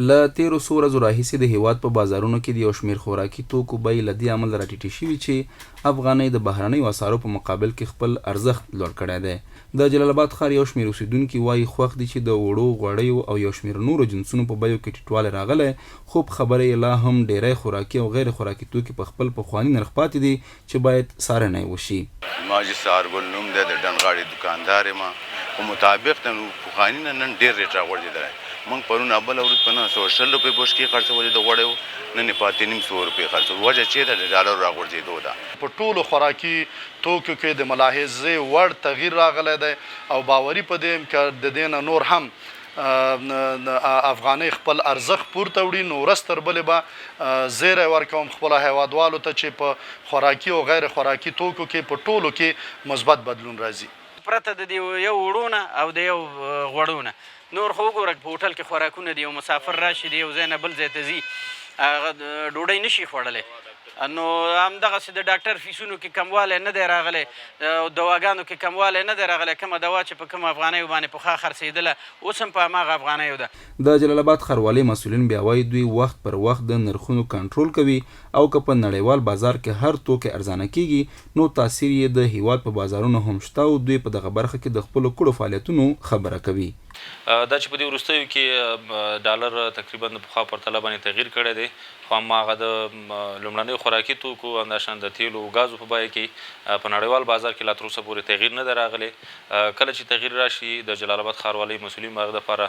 له تیرو څو ورځو راهیسې د هیواد په بازارونو کې د یو شمېر خوراکي توکو بیې له دې امله راټیټې شوي چې افغانۍ د بهرنیو اسعارو په مقابل کې خپل ارزښت لوړ کړی دی. د جلال آباد ښار یو شمېر اوسیدونکي وایي خوښ دي چې د وړو غوړیو او یو شمېر نورو جنسونو په بیو کې ټیټوالی راغلی، خو په خبره یې لا هم ډیری خوراکي او غیر خوراکي توکي په خپل پخواني نرخ پاتې دي چې باید څارنه یې وشي. ما چې سهارګل نوم دی، د ډنډغاړي دوکاندار یم. په مطابق د پخواني نه نن ډېر ریټ راغورځېدلی. موږ پرون بله ورځ په 920 روپۍ بشکې خرڅولې د غوړیو، نن یې په 900 روپۍ خرڅول. وجه چېرته د ډالرو راغورځېدو ده. په ټولو خوراکي توکو کې د ملاحظې وړ تغییر راغلی دی او باوري په دې یم که د دې نه نور هم افغانۍ خپل ارزښت پورته وړي، نو ورځ تر بلې به زیری ورکوم خپلو هیوادوالو ته چې په خوراکي او غیر خوراکي توکو کې په ټولو کې مثبت بدلون راځي. پرته د یو وړونه او د یو غوړونه نور خو وګوره په هوټل کې خوراکونه دي، یو مسافر راشي د یو ځای نه بل ځای ته ځي هغه ډوډۍ نشي خوړلی، نو همدغسې د ډاکټر فیسونو کې کموالی نه دی راغلی، دواګانو کې کموالی نه دی راغلی. کومه دوا چې په کومه افغانیو باندې پخوا خرڅېدله اوس هم په هماغه افغانیو ده. د جلال آباد ښاروالۍ مسؤلین بیا وایي دوی وخت پر وخت د نرخونو کنټرول کوي او که په نړیوال بازار کې هر توکی ارزانه کیږي نو تاثیر یې د هیواد په بازارونو هم شته او دوی په دغه برخه کې د خپلو کړو فعالیتونو خبره کوي. دا چې په دې وروستیو کې ډالر تقریبا د پخوا پرتله باندې تغییر کړی دی، خو هماغه د لومړنیو خوراکي توکو همداشان د تیلو او ګازو په بیه کې په نړیوال بازار کې لا تر اوسه پورې تغییر نه دی راغلی. کله چې تغییر راشي د جلال آباد ښاروالۍ مسؤلین به هغه دپاره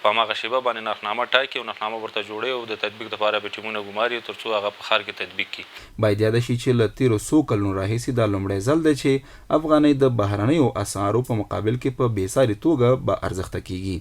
په هماغه شیبه باندې نرخنامه ټاکي او نرخنامه ورته جوړوي او د تطبیق دپاره به ټیمونه ګماري تر څو هغه په ښار کې تطبیق کړي. باید یاده شي چې له تیرو څو کلونو راهیسې دا لومړی ځل دی چې افغانۍ د بهرنیو اسعارو په مقابل کې په بېساري توګه با ارزښته کیږي.